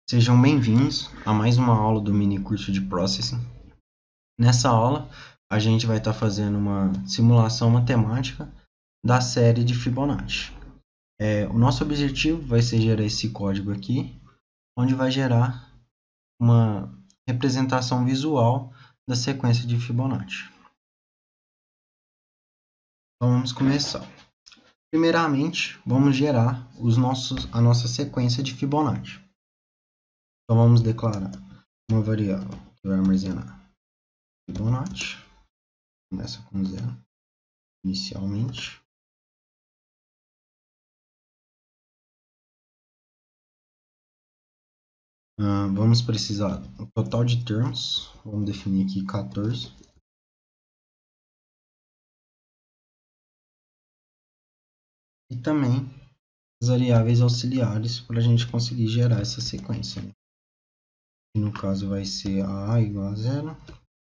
Sejam bem-vindos a mais uma aula do mini curso de Processing. Nessa aula, a gente vai estar fazendo uma simulação matemática da série de Fibonacci. O nosso objetivo vai ser gerar esse código aqui, onde vai gerar uma representação visual da sequência de Fibonacci. Então, vamos começar. Primeiramente, vamos gerar a nossa sequência de Fibonacci. Então, vamos declarar uma variável que vai armazenar Fibonacci. Começa com 0 inicialmente. Vamos precisar do total de termos. Vamos definir aqui 14. E também as variáveis auxiliares para a gente conseguir gerar essa sequência. E no caso vai ser a A igual a 0,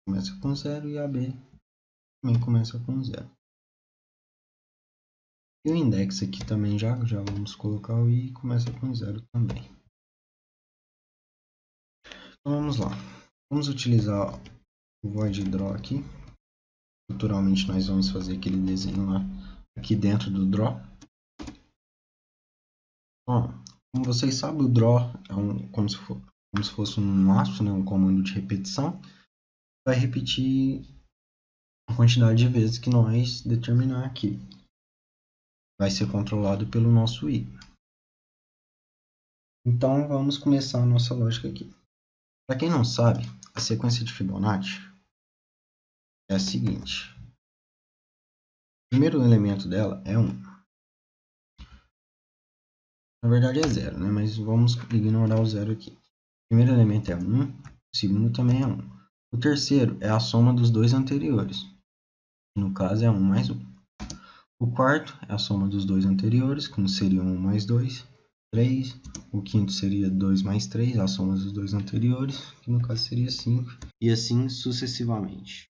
começa com 0, e a B também começa com 0. E o index aqui também já vamos colocar o I, começa com 0 também. Então vamos lá. Vamos utilizar o void draw aqui. Futuramente nós vamos fazer aquele desenho lá aqui dentro do draw. Bom, como vocês sabem, o draw é como se fosse um maço, né, um comando de repetição. Vai repetir a quantidade de vezes que nós determinar aqui. Vai ser controlado pelo nosso i. Então vamos começar a nossa lógica aqui. Para quem não sabe, a sequência de Fibonacci é a seguinte. O primeiro elemento dela é 1. Na verdade é 0, né? Mas vamos ignorar o 0 aqui. O primeiro elemento é 1, o segundo também é 1. O terceiro é a soma dos dois anteriores. No caso é 1 mais 1. O quarto é a soma dos dois anteriores, como seria 1 mais 2, 3. O quinto seria 2 mais 3, a soma dos dois anteriores, que no caso seria 5. E assim sucessivamente.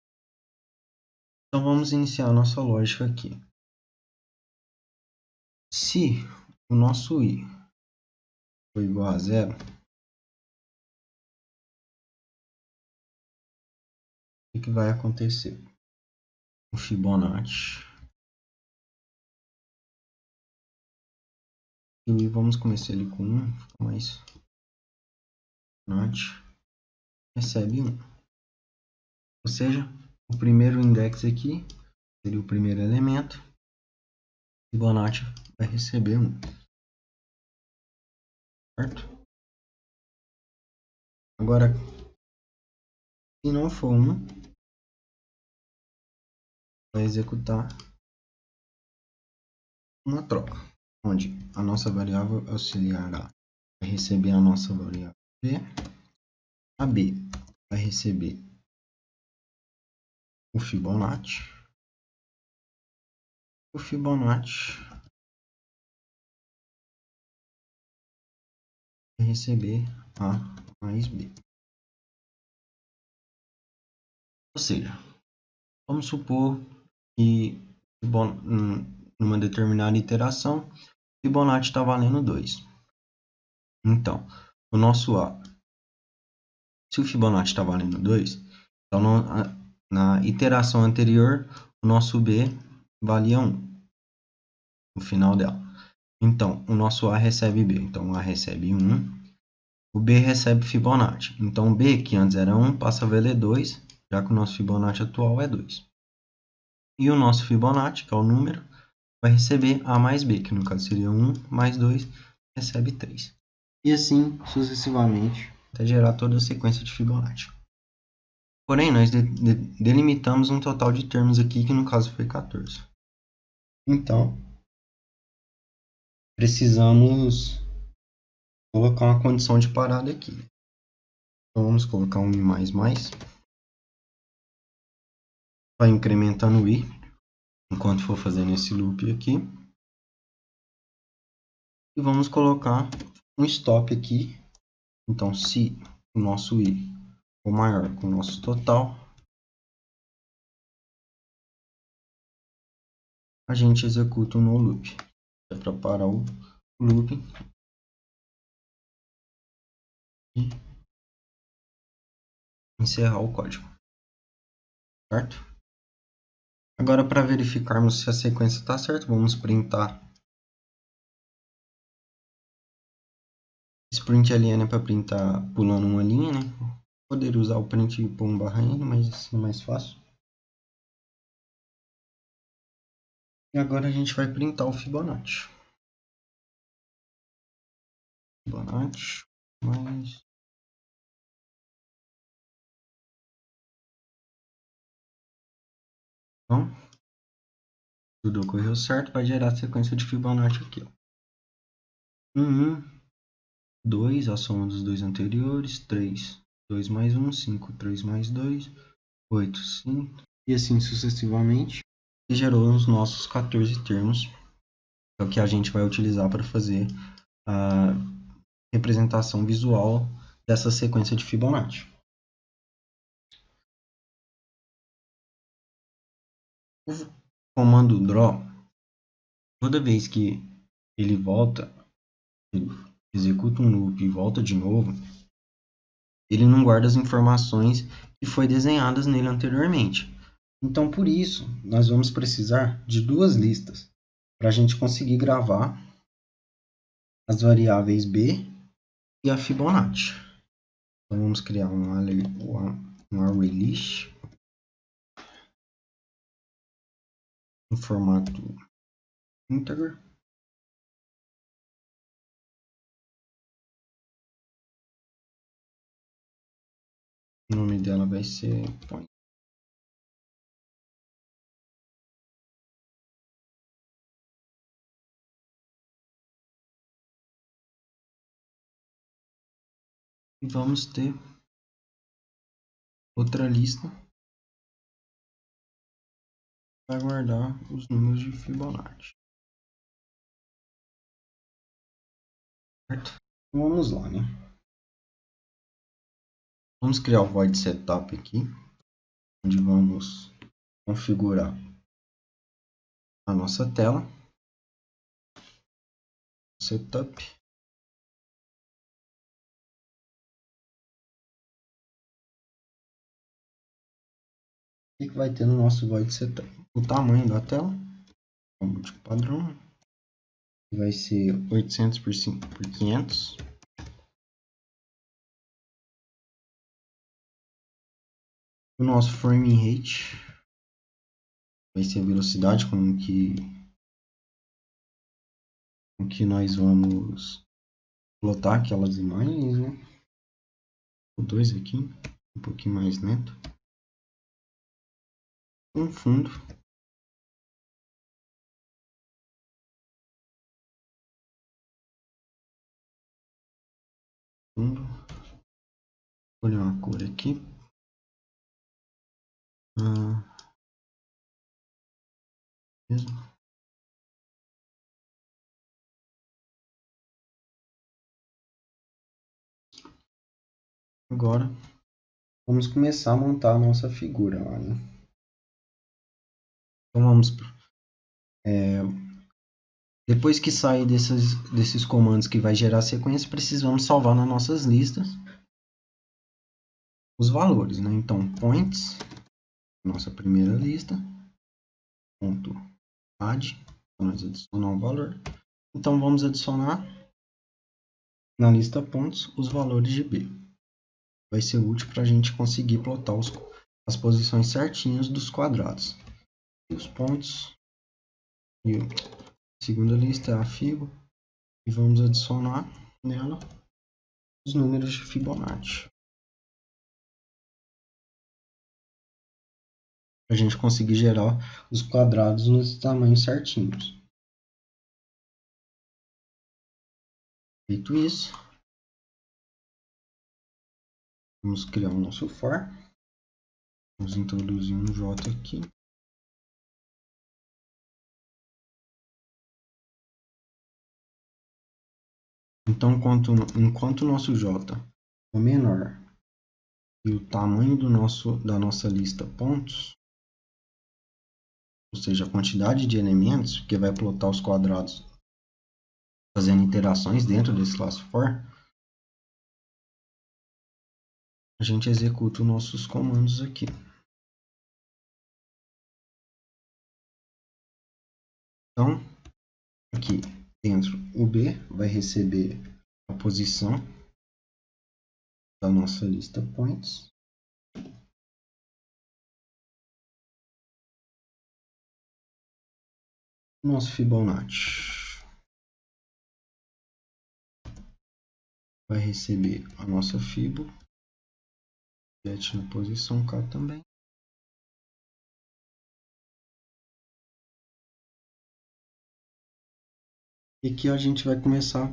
Então vamos iniciar a nossa lógica aqui. Se o nosso i for igual a 0, o que vai acontecer? O Fibonacci. E vamos começar ele com 1, fica mais Fibonacci recebe 1. Ou seja, o primeiro index aqui seria o primeiro elemento. Fibonacci vai receber 1. Certo? Agora, se não for 1, vai executar uma troca, onde a nossa variável auxiliar A vai receber a nossa variável B, a B vai receber o Fibonacci vai receber A mais B. Ou seja, vamos supor que numa determinada iteração, Fibonacci está valendo 2. Então, o nosso A, se o Fibonacci está valendo 2, então na iteração anterior, o nosso B valia 1, no final dela. Então, o nosso A recebe B. Então, o A recebe 1, o B recebe Fibonacci. Então, o B, que antes era 1, passa a valer 2, já que o nosso Fibonacci atual é 2. E o nosso Fibonacci, que é o número, vai receber A mais B, que no caso seria 1 mais 2, recebe 3. E assim sucessivamente, até gerar toda a sequência de Fibonacci. Porém, nós delimitamos um total de termos aqui, que no caso foi 14. Então, precisamos colocar uma condição de parada aqui. Então, vamos colocar um i++. Vai incrementando o i, enquanto for fazendo esse loop aqui. E vamos colocar um stop aqui. Então, se o nosso i for maior que o nosso total, a gente executa um no loop. É para parar o loop. e encerrar o código, certo? Agora, para verificarmos se a sequência está certa, vamos printar. Esse print ln é para printar pulando uma linha, né? Poderia usar o print por um /n, mas assim é mais fácil. E agora a gente vai printar o Fibonacci. Fibonacci mais... Então, tudo ocorreu certo, vai gerar a sequência de Fibonacci aqui. 1, 1, 2, a soma dos dois anteriores, 3, 2 mais 1, 5, 3 mais 2, 8, 5, e assim sucessivamente. E gerou os nossos 14 termos, que é o que a gente vai utilizar para fazer a representação visual dessa sequência de Fibonacci. O comando draw, toda vez que ele volta, ele executa um loop e volta de novo, ele não guarda as informações que foi desenhadas nele anteriormente. Então, por isso, nós vamos precisar de duas listas para a gente conseguir gravar as variáveis B e a Fibonacci. Então, vamos criar um array list no formato integer. O nome dela vai ser point. E vamos ter outra lista para guardar os números de Fibonacci. Certo? Então, vamos lá, né? Vamos criar o void setup aqui, onde vamos configurar a nossa tela. Setup. O que vai ter no nosso void setup? O tamanho da tela, como de padrão, vai ser 800 por 500. O nosso frame rate vai ser a velocidade com que nós vamos plotar aquelas imagens, né? O 2 aqui, um pouquinho mais lento. Um fundo. Fundo. Escolher uma cor aqui. Mesmo. Agora, vamos começar a montar a nossa figura lá, né? Então vamos... depois que sair desses comandos que vai gerar a sequência, precisamos salvar nas nossas listas os valores, né? Então, points, nossa primeira lista, ponto add, nós adicionar um valor. Então, vamos adicionar na lista pontos os valores de B. Vai ser útil para a gente conseguir plotar as posições certinhas dos quadrados. E os pontos. E a segunda lista é a Fibo. E vamos adicionar nela os números de Fibonacci. Para a gente conseguir gerar os quadrados nos tamanhos certinhos. Feito isso, vamos criar o nosso for. Vamos introduzir um J aqui. Então, enquanto o nosso J é menor e o tamanho da nossa lista pontos, ou seja, a quantidade de elementos, que vai plotar os quadrados fazendo interações dentro desse classe for, a gente executa os nossos comandos aqui. Então, aqui dentro, o B vai receber a posição da nossa lista points. Nosso Fibonacci vai receber a nossa Fibo, get na posição K também. E aqui a gente vai começar.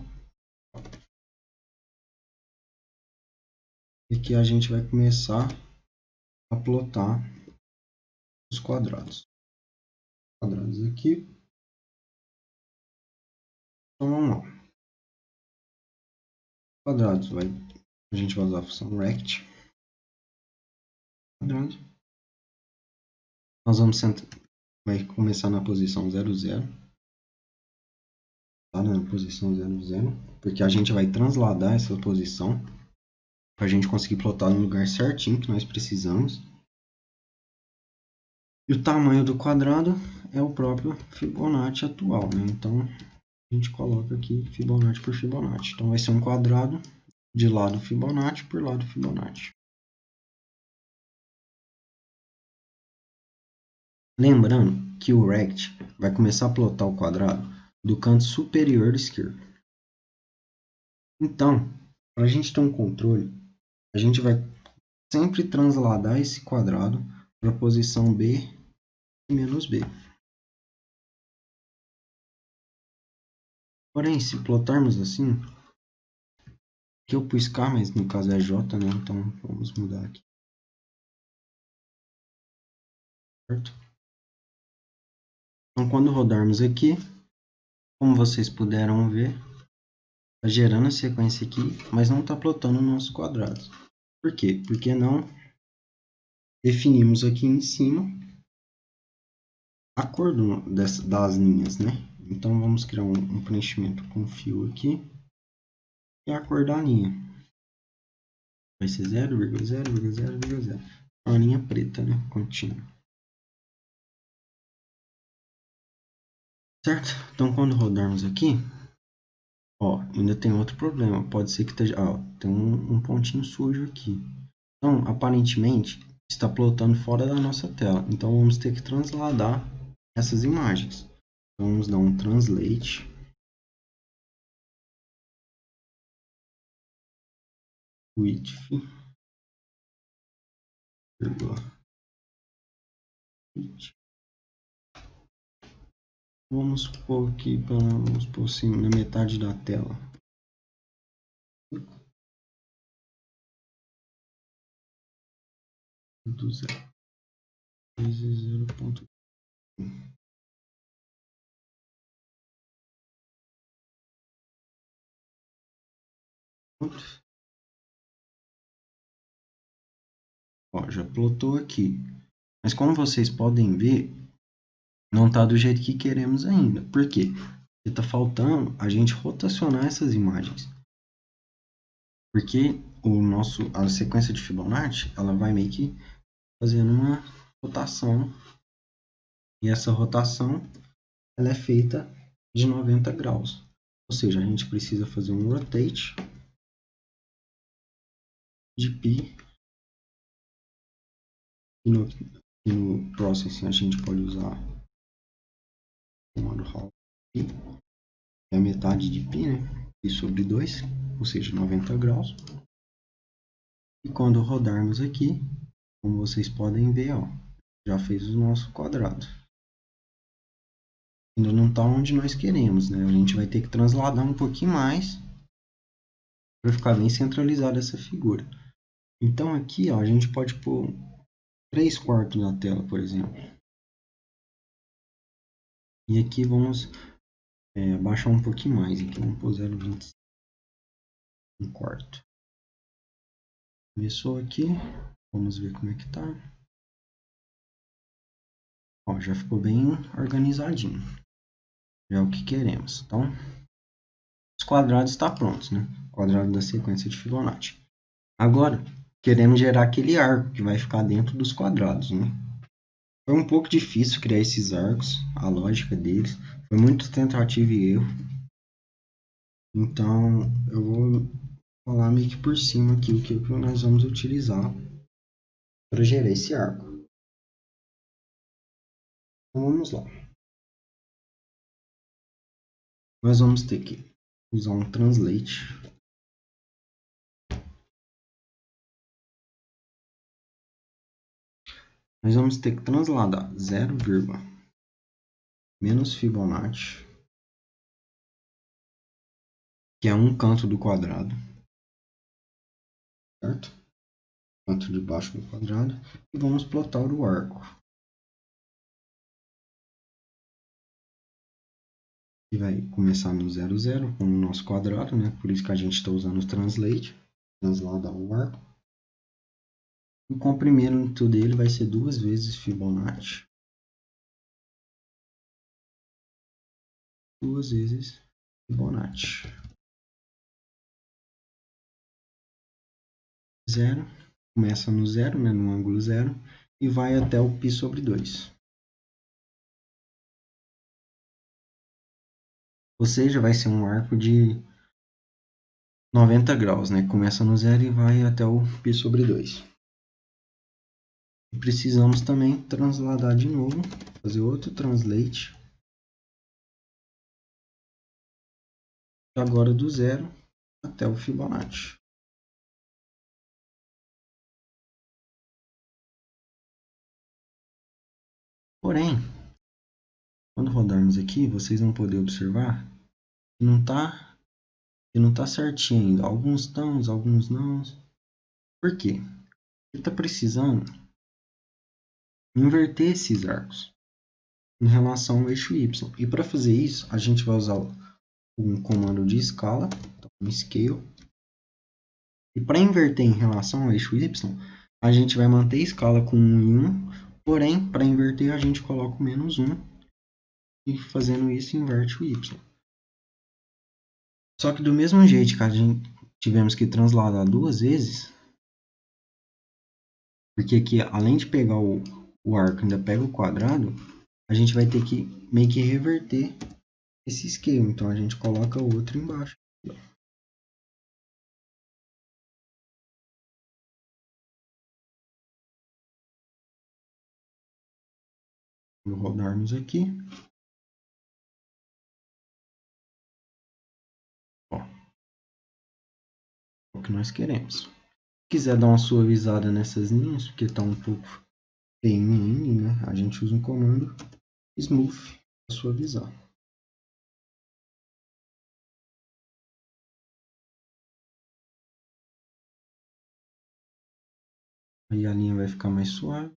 A plotar os quadrados. Quadrados aqui. Então vamos lá. Quadrados a gente vai usar a função rect. Quadrado. Nós vai começar na posição 0, 0. Tá na posição 0, 0. Porque a gente vai transladar essa posição para a gente conseguir plotar no lugar certinho que nós precisamos. E o tamanho do quadrado é o próprio Fibonacci atual, né? Então a gente coloca aqui Fibonacci por Fibonacci. Então vai ser um quadrado de lado Fibonacci por lado Fibonacci. Lembrando que o rect vai começar a plotar o quadrado do canto superior esquerdo. Então, para a gente ter um controle, a gente vai sempre transladar esse quadrado para a posição B e menos B. Porém, se plotarmos assim, aqui eu pus K, mas no caso é J, né? Então vamos mudar aqui. Certo? Então, quando rodarmos aqui, como vocês puderam ver, está gerando a sequência aqui, mas não está plotando o nosso quadrado. Por quê? Porque não definimos aqui em cima a cor das linhas, né? Então vamos criar um preenchimento com fio aqui e a cor da linha vai ser 0,0,0,0. Uma linha preta, né? Contínua. Certo? Então quando rodarmos aqui, ó, ainda tem outro problema. Pode ser que esteja, ó, tem um pontinho sujo aqui. Então, aparentemente, está plotando fora da nossa tela. Então vamos ter que transladar essas imagens. Então, vamos dar um translate. Width. Vamos pôr aqui, vamos pôr assim, na metade da tela. Do 0. Vezes 0.1. Ó, já plotou aqui. Mas como vocês podem ver, não está do jeito que queremos ainda. Por quê? Porque está faltando a gente rotacionar essas imagens. Porque a sequência de Fibonacci, ela vai meio que fazendo uma rotação. E essa rotação, ela é feita de 90 graus. Ou seja, a gente precisa fazer um rotate de π. E no processing a gente pode usar o comando halt π, que é a metade de π, né? Π sobre 2, ou seja, 90 graus. E quando rodarmos aqui, como vocês podem ver, ó, já fez o nosso quadrado. Ainda não está onde nós queremos, né? A gente vai ter que transladar um pouquinho mais para ficar bem centralizada essa figura. Então aqui, ó, a gente pode pôr 3/4 da tela, por exemplo. E aqui vamos abaixar um pouquinho mais. Aqui vamos pôr 0,25. 1/4. Começou aqui. Vamos ver como é que tá. Ó, já ficou bem organizadinho. Já é o que queremos. Então, os quadrados estão prontos, né? Quadrado da sequência de Fibonacci. Agora, queremos gerar aquele arco que vai ficar dentro dos quadrados, né? Foi um pouco difícil criar esses arcos, a lógica deles. Foi muito tentativa e erro. Então, eu vou falar meio que por cima aqui o que nós vamos utilizar para gerar esse arco. Então, vamos lá. Nós vamos ter que usar um translate. Nós vamos ter que transladar 0, menos Fibonacci, que é um canto do quadrado, certo? Canto de baixo do quadrado, e vamos plotar o arco. E vai começar no 0, 0, com o nosso quadrado, né? Por isso que a gente está usando o translate, transladar o arco. O comprimento dele vai ser 2 vezes Fibonacci. 2 vezes Fibonacci. 0, começa no 0, né, no ângulo 0, e vai até o π sobre 2. Ou seja, vai ser um arco de 90 graus, né? Começa no 0 e vai até o π sobre 2. E precisamos também transladar de novo, fazer outro translate. Agora do 0 até o Fibonacci. Porém, quando rodarmos aqui, vocês vão poder observar que não está certinho ainda. Alguns estão, alguns não. Por quê? Ele está precisando inverter esses arcos em relação ao eixo Y. E para fazer isso, a gente vai usar um comando de escala, então scale. E para inverter em relação ao eixo Y, a gente vai manter a escala com 1 em 1, porém, para inverter, a gente coloca o menos 1, e fazendo isso, inverte o Y. Só que do mesmo jeito que a gente tivemos que transladar 2 vezes, porque aqui, além de pegar o arco, ainda pega o quadrado, a gente vai ter que meio que reverter esse esquema. Então, a gente coloca o outro embaixo. Vou rodarmos aqui. Ó, é o que nós queremos. Se quiser dar uma suavizada nessas linhas, porque está um pouco feio ainda, né? A gente usa um comando smooth para suavizar. Aí a linha vai ficar mais suave.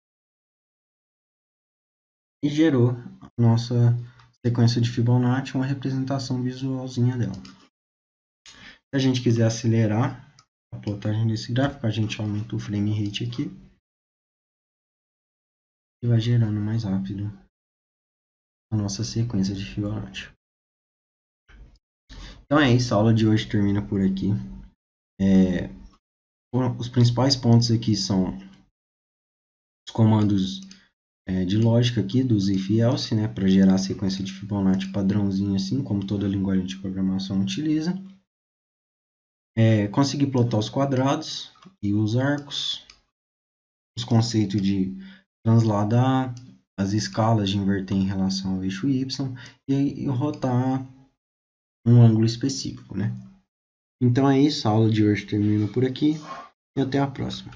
E gerou a nossa sequência de Fibonacci, uma representação visualzinha dela. Se a gente quiser acelerar a plotagem desse gráfico, a gente aumenta o frame rate aqui e vai gerando mais rápido a nossa sequência de Fibonacci. Então é isso, a aula de hoje termina por aqui. Os principais pontos aqui são os comandos de lógica aqui dos if e else, né, para gerar a sequência de Fibonacci padrãozinho assim, como toda linguagem de programação utiliza. Conseguir plotar os quadrados e os arcos, os conceitos de transladar, as escalas de inverter em relação ao eixo Y e rotar um ângulo específico, né? Então é isso, a aula de hoje termina por aqui e até a próxima.